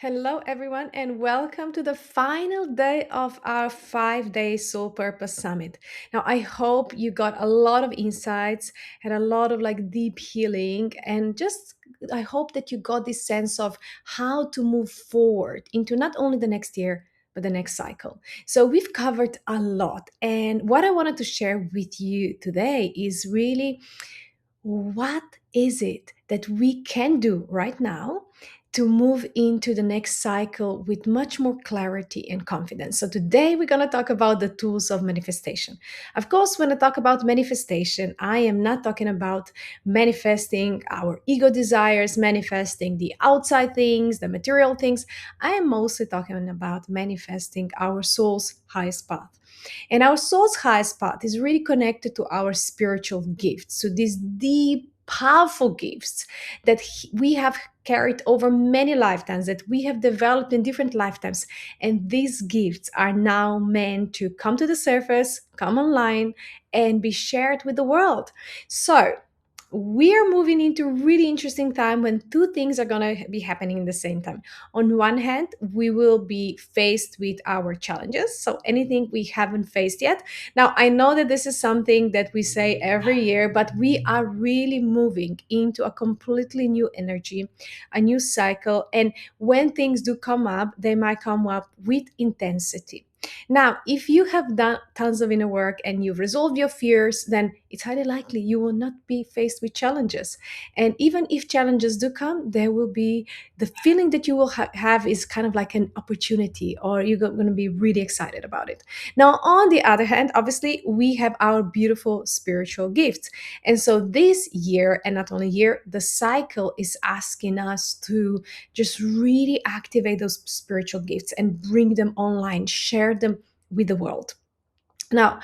Hello, everyone, and welcome to the final day of our 5 day Soul Purpose Summit. Now, I hope you got a lot of insights, had a lot of deep healing, and just I hope that you got this sense of how to move forward into not only the next year, but the next cycle. So, we've covered a lot, and what I wanted to share with you today is really what is it that we can do right now to move into the next cycle with much more clarity and confidence. So, today we're going to talk about the tools of manifestation. Of course, when I talk about manifestation, I am not talking about manifesting our ego desires, manifesting the outside things, the material things. I am mostly talking about manifesting our soul's highest path. And our soul's highest path is really connected to our spiritual gifts. So these deep, powerful gifts that we have carried over many lifetimes, that we have developed in different lifetimes. And these gifts are now meant to come to the surface, come online, and be shared with the world. So we are moving into a really interesting time when two things are going to be happening in the same time. On one hand, we will be faced with our challenges, so anything we haven't faced yet. Now, I know that this is something that we say every year, but we are really moving into a completely new energy, a new cycle, and when things do come up, they might come up with intensity. Now, if you have done tons of inner work and you've resolved your fears, then it's highly likely you will not be faced with challenges. And even if challenges do come, there will be the feeling that you will have is kind of like an opportunity, or you're going to be really excited about it. Now, on the other hand, obviously, we have our beautiful spiritual gifts. And so this year, and not only year, the cycle is asking us to just really activate those spiritual gifts and bring them online, share them with the world. Now,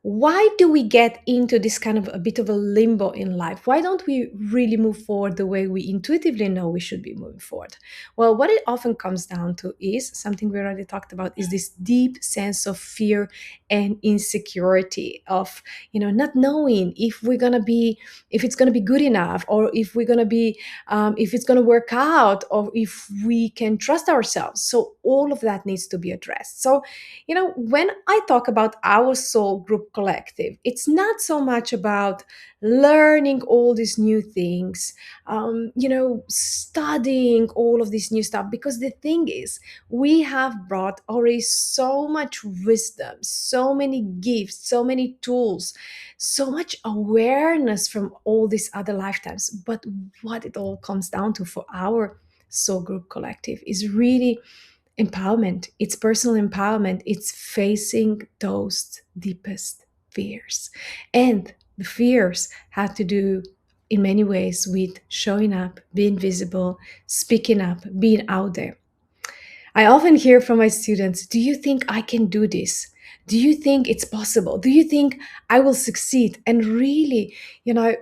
why do we get into this kind of a bit of a limbo in life? Why don't we really move forward the way we intuitively know we should be moving forward? Well, what it often comes down to is something we already talked about, is this deep sense of fear and insecurity of, not knowing if we're going to be, if it's going to be good enough, or if we're going to be, if it's going to work out, or if we can trust ourselves. So all of that needs to be addressed. So when I talk about our soul group collective, it's not so much about learning all these new things, studying all of this new stuff, because the thing is, we have brought already so much wisdom, so many gifts, so many tools, so much awareness from all these other lifetimes. But what it all comes down to for our soul group collective is really empowerment. It's personal empowerment. It's facing those deepest fears. And the fears have to do in many ways with showing up, being visible, speaking up, being out there. I often hear from my students, do you think I can do this? Do you think it's possible? Do you think I will succeed? And really, you know,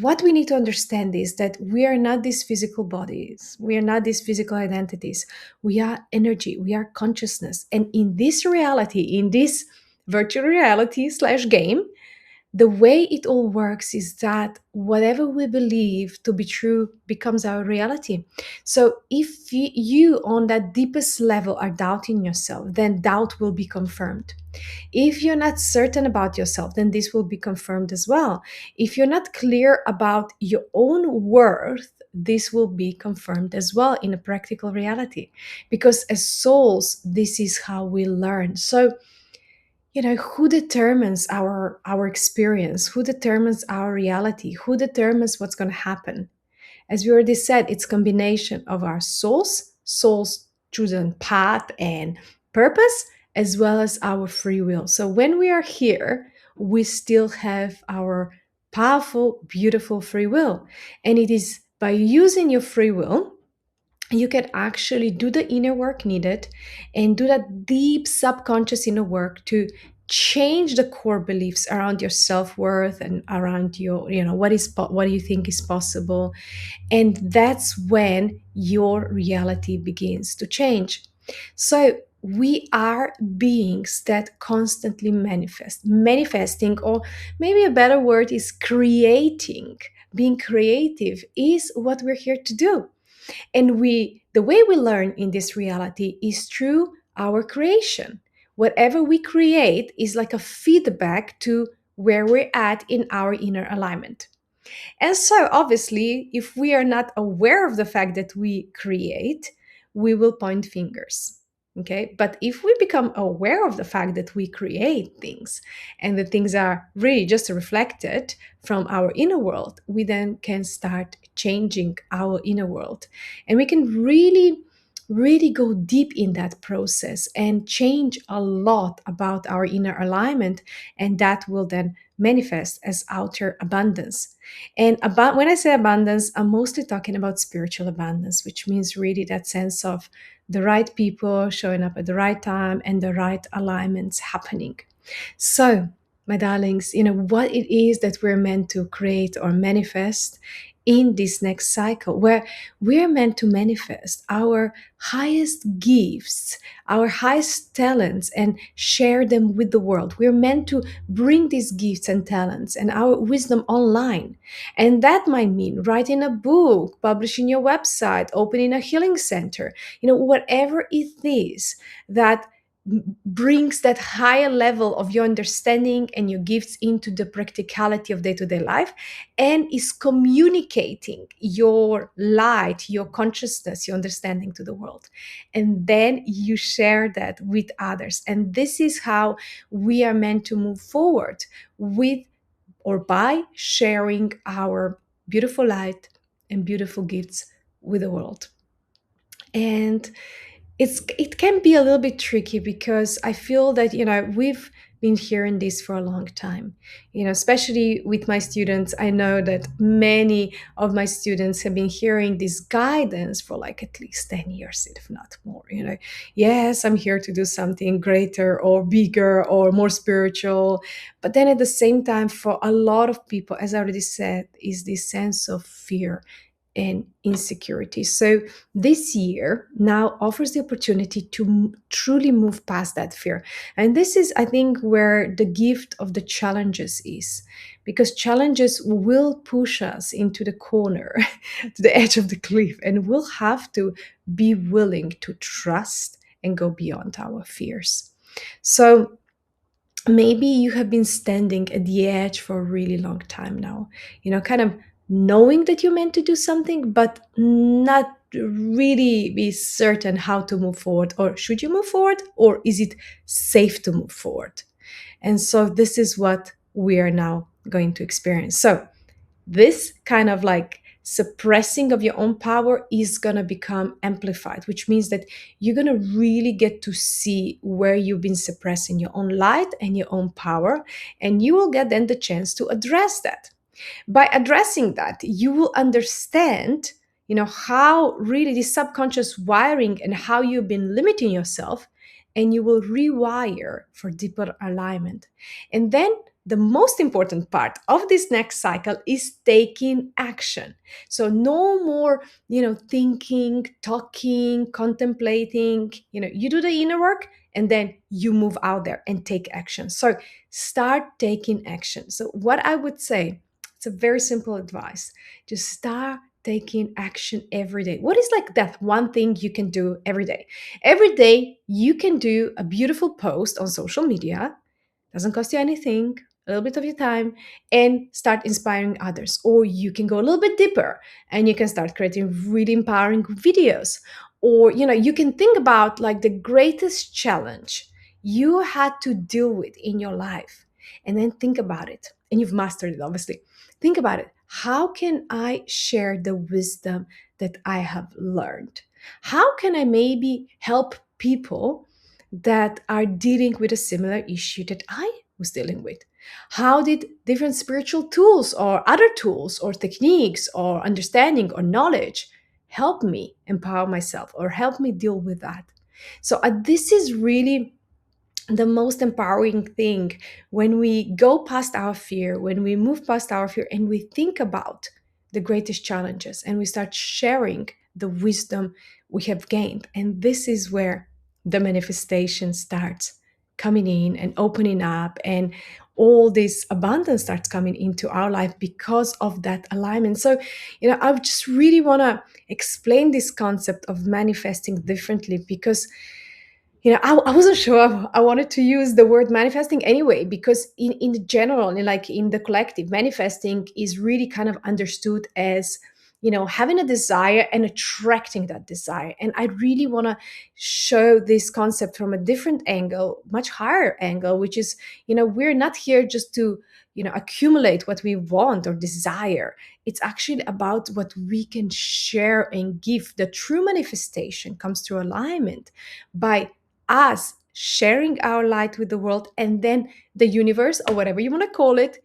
what we need to understand is that we are not these physical bodies. We are not these physical identities. We are energy. We are consciousness. And in this reality, in this virtual reality slash game, the way it all works is that whatever we believe to be true becomes our reality. So if you on that deepest level are doubting yourself, then doubt will be confirmed. If you're not certain about yourself, then this will be confirmed as well. If you're not clear about your own worth, this will be confirmed as well in a practical reality. Because as souls, this is how we learn. So who determines our experience, who determines our reality, who determines what's going to happen? As we already said, it's combination of our souls chosen path and purpose, as well as our free will. So when we are here, we still have our powerful, beautiful free will. And it is by using your free will, you can actually do the inner work needed and do that deep subconscious inner work to change the core beliefs around your self-worth and around your what do you think is possible. And that's when your reality begins to change. So we are beings that constantly manifesting, or maybe a better word is creating. Being creative is what we're here to do. And we the way we learn in this reality is through our creation. Whatever we create is like a feedback to where we're at in our inner alignment. And so, obviously, if we are not aware of the fact that we create, we will point fingers. Okay. But if we become aware of the fact that we create things and the things are really just reflected from our inner world, we then can start changing our inner world. And we can really go deep in that process and change a lot about our inner alignment. And that will then manifest as outer abundance. And about when I say abundance, I'm mostly talking about spiritual abundance, which means really that sense of the right people showing up at the right time and the right alignments happening. So, my darlings, what it is that we're meant to create or manifest in this next cycle, where we're meant to manifest our highest gifts, our highest talents, and share them with the world. We're meant to bring these gifts and talents and our wisdom online. And that might mean writing a book, publishing your website, opening a healing center, whatever it is that brings that higher level of your understanding and your gifts into the practicality of day-to-day life, and is communicating your light, your consciousness, your understanding to the world. And then you share that with others. And this is how we are meant to move forward, with or by sharing our beautiful light and beautiful gifts with the world. And it can be a little bit tricky, because I feel that we've been hearing this for a long time, especially with my students. I know that many of my students have been hearing this guidance for like at least 10 years, if not more. Yes, I'm here to do something greater or bigger or more spiritual. But then at the same time, for a lot of people, as I already said, is this sense of fear and insecurity. So this year now offers the opportunity to truly move past that fear. And this is, I think, where the gift of the challenges is, because challenges will push us into the corner, to the edge of the cliff, and we'll have to be willing to trust and go beyond our fears. So maybe you have been standing at the edge for a really long time now, kind of knowing that you're meant to do something, but not really be certain how to move forward, or should you move forward, or is it safe to move forward? And so this is what we are now going to experience. So this kind of like suppressing of your own power is going to become amplified, which means that you're going to really get to see where you've been suppressing your own light and your own power, and you will get then the chance to address that. By addressing that, you will understand how really the subconscious wiring and how you've been limiting yourself, and you will rewire for deeper alignment. And then the most important part of this next cycle is taking action. So no more thinking, talking, contemplating. You do the inner work, and then you move out there and take action. So start taking action. So what I would say, it's a very simple advice. Just start taking action every day. What is like that one thing you can do every day? Every day you can do a beautiful post on social media. Doesn't cost you anything, a little bit of your time, and start inspiring others. Or you can go a little bit deeper and you can start creating really empowering videos. Or you can think about like the greatest challenge you had to deal with in your life, and then think about it. And you've mastered it, obviously. Think about it. How can I share the wisdom that I have learned? How can I maybe help people that are dealing with a similar issue that I was dealing with? How did different spiritual tools or other tools or techniques or understanding or knowledge help me empower myself or help me deal with that? So this is really the most empowering thing, when we go past our fear, when we move past our fear and we think about the greatest challenges and we start sharing the wisdom we have gained. And this is where the manifestation starts coming in and opening up, and all this abundance starts coming into our life because of that alignment. So, I just really want to explain this concept of manifesting differently, because I wasn't sure I wanted to use the word manifesting anyway, because in general, like in the collective, manifesting is really kind of understood as, having a desire and attracting that desire. And I really want to show this concept from a different angle, much higher angle, which is, we're not here just to, accumulate what we want or desire. It's actually about what we can share and give. The true manifestation comes through alignment, by us sharing our light with the world, and then the universe, or whatever you want to call it,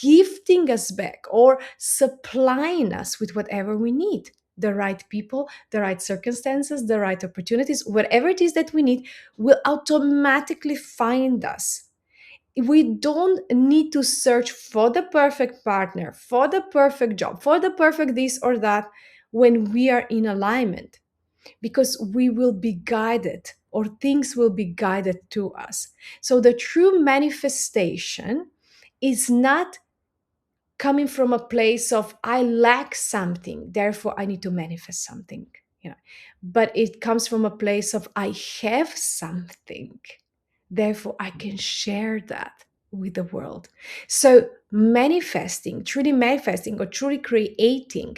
gifting us back or supplying us with whatever we need: the right people, the right circumstances, the right opportunities. Whatever it is that we need will automatically find us. We don't need to search for the perfect partner, for the perfect job, for the perfect this or that, when we are in alignment, because we will be guided, or things will be guided to us. So the true manifestation is not coming from a place of I lack something, therefore I need to manifest something, but it comes from a place of I have something, therefore I can share that with the world. So manifesting, truly manifesting, or truly creating,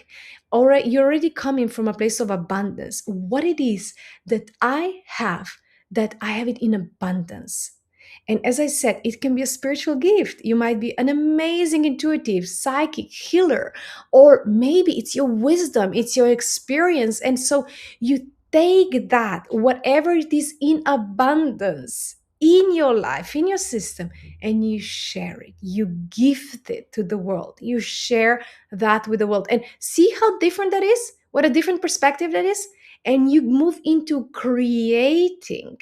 already you're already coming from a place of abundance. What it is that I have, that I have it in abundance. And as I said, it can be a spiritual gift. You might be an amazing intuitive, psychic, healer, or maybe it's your wisdom, it's your experience. And so you take that, whatever it is in abundance in your life, in your system, and you share it. You gift it to the world. You share that with the world. And see how different that is? What a different perspective that is? And you move into creating.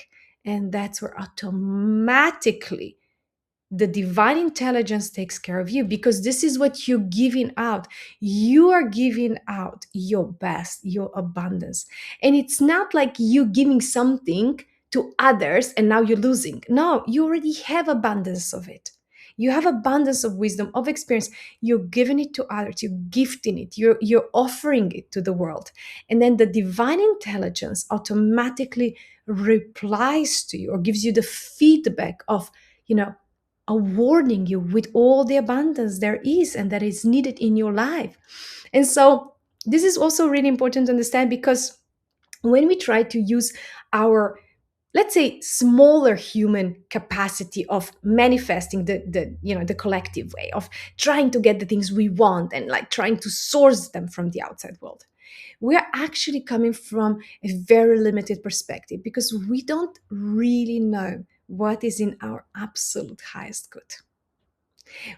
And that's where automatically the divine intelligence takes care of you, because this is what you're giving out. You are giving out your best, your abundance. And it's not like you giving something to others and now you're losing. No, you already have abundance of it. You have abundance of wisdom, of experience. You're giving it to others, you're gifting it, you're offering it to the world. And then the divine intelligence automatically replies to you, or gives you the feedback of, awarding you with all the abundance there is and that is needed in your life. And so this is also really important to understand, because when we try to use our, let's say, smaller human capacity of manifesting the collective way of trying to get the things we want, and like trying to source them from the outside world, we are actually coming from a very limited perspective, because we don't really know what is in our absolute highest good.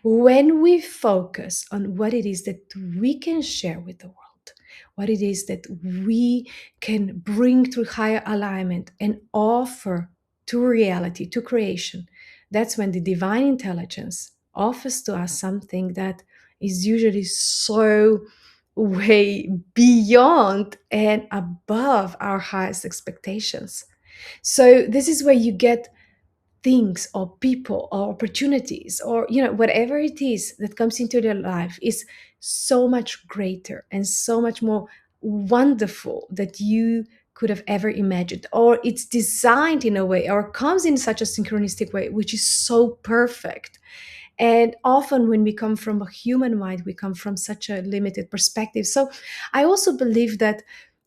When we focus on what it is that we can share with the world, what it is that we can bring through higher alignment and offer to reality, to creation, that's when the divine intelligence offers to us something that is usually so way beyond and above our highest expectations. So this is where you get things or people or opportunities, or whatever it is that comes into their life is so much greater and so much more wonderful that you could have ever imagined, or it's designed in a way, or comes in such a synchronistic way, which is so perfect. And often when we come from a human mind, we come from such a limited perspective. So I also believe that,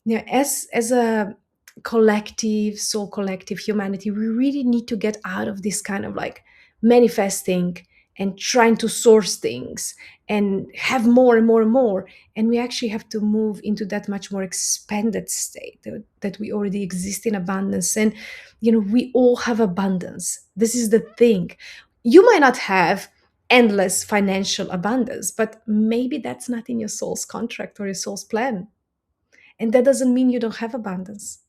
as a collective, soul collective humanity, we really need to get out of this kind of like manifesting and trying to source things and have more and more and more. And we actually have to move into that much more expanded state, that we already exist in abundance. And we all have abundance. This is the thing. You might not have endless financial abundance, but maybe that's not in your soul's contract or your soul's plan. And that doesn't mean you don't have abundance.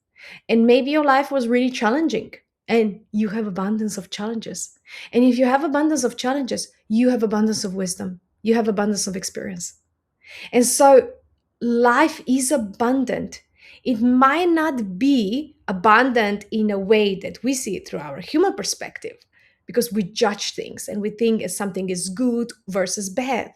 And maybe your life was really challenging and you have abundance of challenges. And if you have abundance of challenges, you have abundance of wisdom, you have abundance of experience. And so life is abundant. It might not be abundant in a way that we see it through our human perspective, because we judge things and we think something is good versus bad.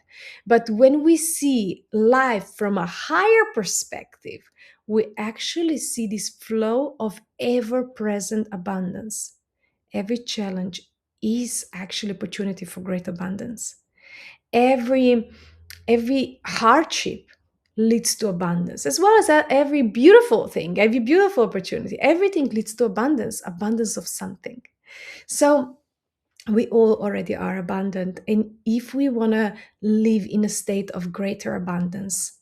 But when we see life from a higher perspective, we actually see this flow of ever present abundance. Every challenge is actually opportunity for great abundance. Every hardship leads to abundance, as well as every beautiful thing, every beautiful opportunity. Everything leads to abundance, abundance of something. So we all already are abundant. And if we want to live in a state of greater abundance,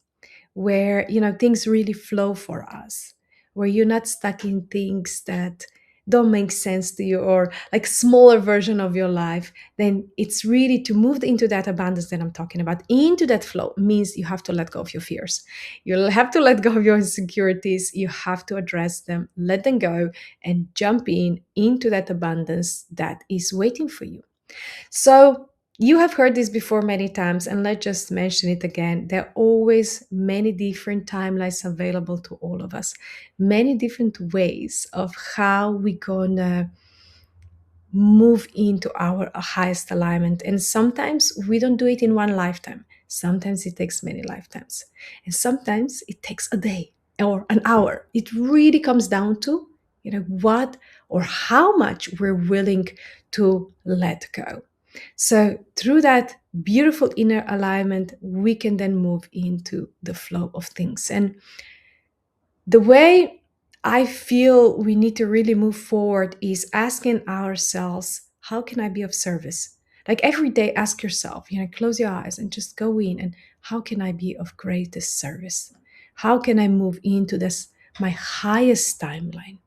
where things really flow for us, where you're not stuck in things that don't make sense to you, or like smaller version of your life, then it's really to move into that abundance that I'm talking about, into that flow, means you have to let go of your fears. You'll have to let go of your insecurities. You have to address them, let them go, and jump into that abundance that is waiting for you. So you have heard this before many times, and let's just mention it again. There are always many different timelines available to all of us, many different ways of how we gonna move into our highest alignment. And sometimes we don't do it in one lifetime. Sometimes it takes many lifetimes. And sometimes it takes a day or an hour. It really comes down to, what or how much we're willing to let go. So through that beautiful inner alignment, we can then move into the flow of things. And the way I feel we need to really move forward is asking ourselves, how can I be of service? Like every day, ask yourself, close your eyes and just go in, and how can I be of greatest service? How can I move into this, my highest timeline?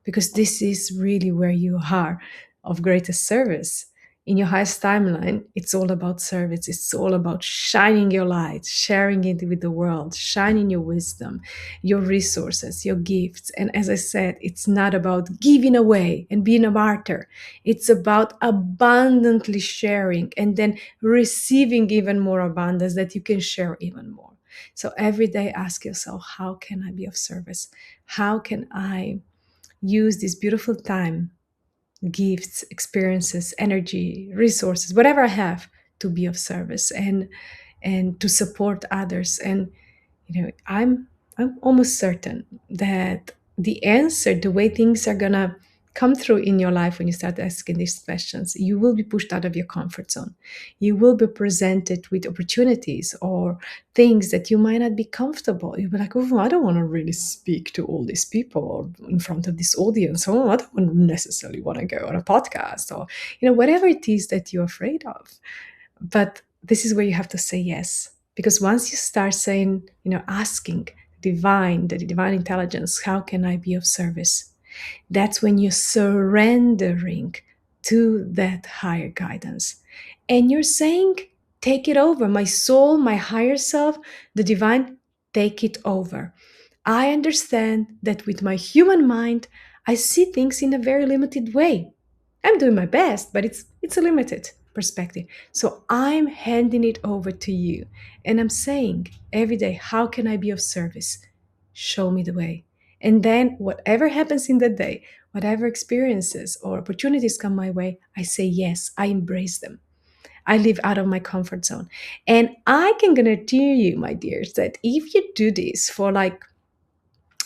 Because this is really where you are of greatest service. In your highest timeline, it's all about service. It's all about shining your light, sharing it with the world, shining your wisdom, your resources, your gifts. And as I said, it's not about giving away and being a martyr. It's about abundantly sharing and then receiving even more abundance that you can share even more. So every day, ask yourself, how can I be of service? How can I use this beautiful time, gifts, experiences, energy, resources, whatever I have, to be of service and to support others? And I'm almost certain that the answer, the way things are gonna come through in your life when you start asking these questions, you will be pushed out of your comfort zone. You will be presented with opportunities or things that you might not be comfortable. You'll be like, oh, I don't want to really speak to all these people or in front of this audience. Oh, I don't necessarily want to go on a podcast, or whatever it is that you're afraid of. But this is where you have to say yes. Because once you start saying, asking the divine intelligence, how can I be of service? That's when you're surrendering to that higher guidance. And you're saying, take it over. My soul, my higher self, the divine, take it over. I understand that with my human mind, I see things in a very limited way. I'm doing my best, but it's a limited perspective. So I'm handing it over to you. And I'm saying every day, how can I be of service? Show me the way. And then whatever happens in the day, whatever experiences or opportunities come my way, I say yes, I embrace them. I live out of my comfort zone. And I can guarantee you, my dears, that if you do this for like,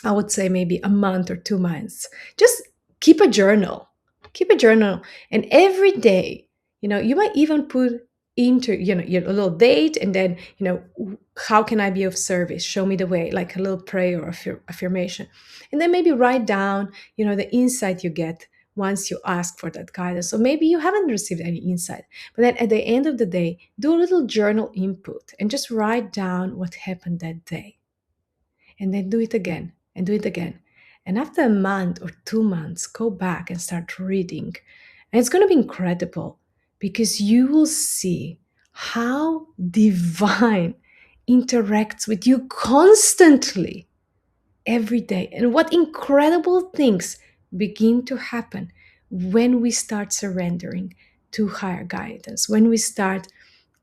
I would say maybe a month or 2 months, just keep a journal. Keep a journal. And every day, you might even put into, your little date, and then, how can I be of service? Show me the way, like a little prayer or affirmation. And then maybe write down, the insight you get once you ask for that guidance. So maybe you haven't received any insight, but then at the end of the day, do a little journal input and just write down what happened that day, and then do it again and do it again. And after a month or 2 months, go back and start reading. And it's going to be incredible, because you will see how divine interacts with you constantly every day, and what incredible things begin to happen when we start surrendering to higher guidance, when we start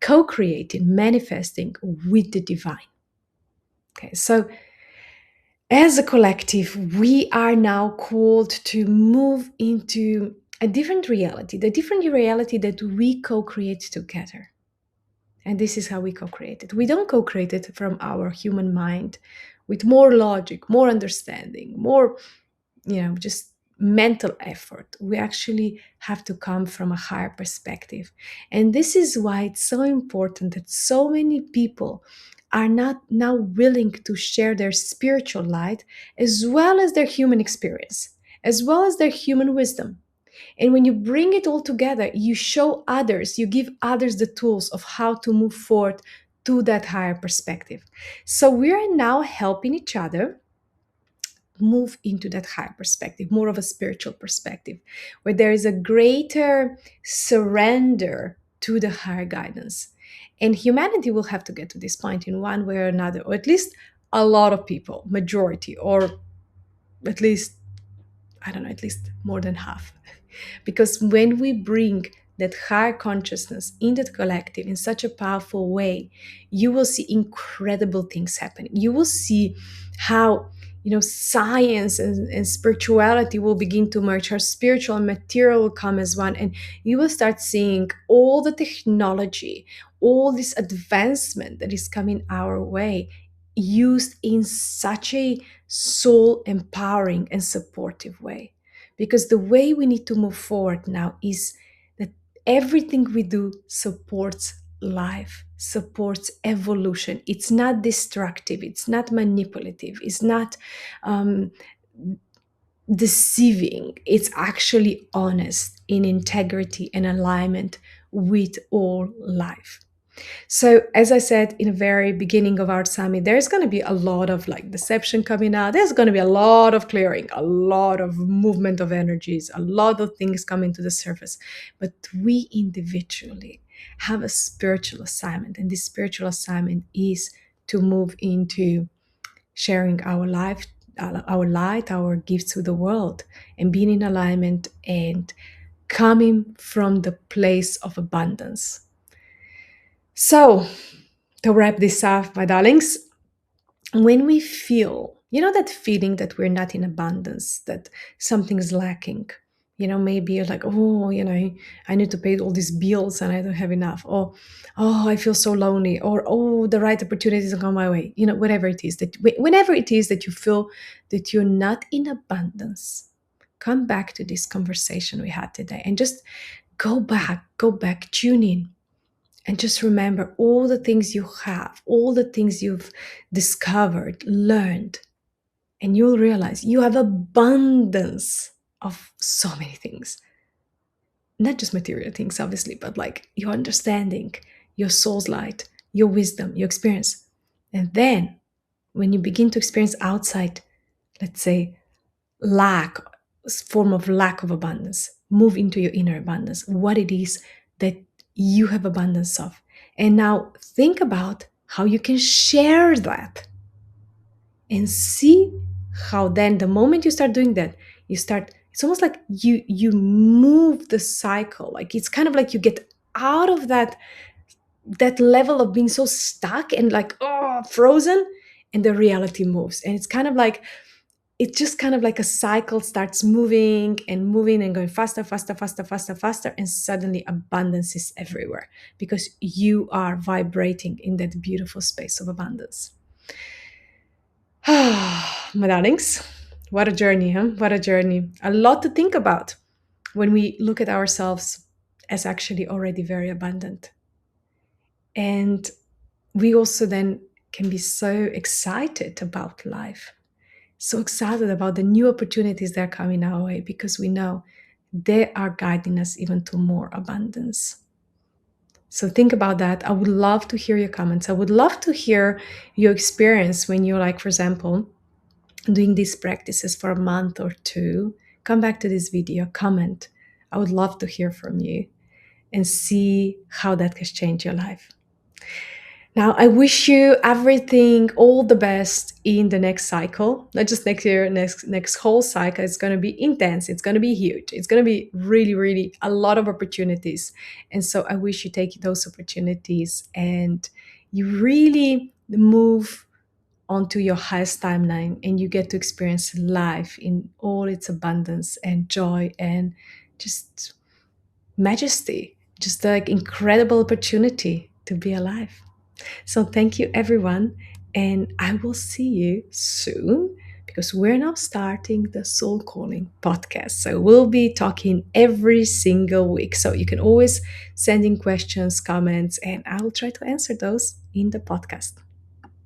co-creating, manifesting with the divine. Okay, so as a collective, we are now called to move into a different reality, the different reality that we co-create together. And this is how we co-create it. We don't co-create it from our human mind with more logic, more understanding, more, just mental effort. We actually have to come from a higher perspective. And this is why it's so important that so many people are not now willing to share their spiritual light as well as their human experience, as well as their human wisdom. And when you bring it all together, you show others, you give others the tools of how to move forward to that higher perspective. So we are now helping each other move into that higher perspective, more of a spiritual perspective, where there is a greater surrender to the higher guidance. And humanity will have to get to this point in one way or another, or at least a lot of people, majority, or at least, I don't know, at least more than half. Because when we bring that higher consciousness in that collective in such a powerful way, you will see incredible things happening. You will see how, science and spirituality will begin to merge. Our spiritual and material will come as one, and you will start seeing all the technology, all this advancement that is coming our way, used in such a soul empowering and supportive way. Because the way we need to move forward now is that everything we do supports life, supports evolution. It's not destructive, it's not manipulative, it's not um, deceiving. It's actually honest, in integrity and alignment with all life. So, as I said in the very beginning of our summit, there's going to be a lot of like deception coming out. There's going to be a lot of clearing, a lot of movement of energies, a lot of things coming to the surface. But we individually have a spiritual assignment, and this spiritual assignment is to move into sharing our life, our light, our gifts to the world, and being in alignment and coming from the place of abundance. So, to wrap this up, my darlings, when we feel, that feeling that we're not in abundance, that something's lacking, maybe you're like, oh, I need to pay all these bills and I don't have enough. Or, oh, I feel so lonely. Or, oh, the right opportunities don't come my way. Whatever it is that, whenever it is that you feel that you're not in abundance, come back to this conversation we had today and just go back, tune in and just remember all the things you have, all the things you've discovered, learned, and you'll realize you have abundance of so many things. Not just material things, obviously, but like your understanding, your soul's light, your wisdom, your experience. And then when you begin to experience outside, let's say, lack, form of lack of abundance, move into your inner abundance, what it is that you have abundance of. And now think about how you can share that and see how then the moment you start doing that, it's almost like you move the cycle. Like it's kind of like you get out of that level of being so stuck and like, oh, frozen, and the reality moves. And it's just kind of like a cycle starts moving and going faster, faster, faster, faster, faster. And suddenly abundance is everywhere because you are vibrating in that beautiful space of abundance. My darlings, what a journey, huh? What a journey. A lot to think about when we look at ourselves as actually already very abundant. And we also then can be so excited about life, so excited about the new opportunities that are coming our way because we know they are guiding us even to more abundance. So think about that. I would love to hear your comments. I would love to hear your experience when you're like, for example, doing these practices for a month or two. Come back to this video, comment. I would love to hear from you and see how that has changed your life. Now, I wish you everything, all the best in the next cycle. Not just next year, next whole cycle. It's going to be intense. It's going to be huge. It's going to be really, really a lot of opportunities. And so I wish you take those opportunities and you really move onto your highest timeline and you get to experience life in all its abundance and joy and just majesty, just like incredible opportunity to be alive. So thank you, everyone. And I will see you soon because we're now starting the Soul Calling podcast. So we'll be talking every single week. So you can always send in questions, comments, and I will try to answer those in the podcast.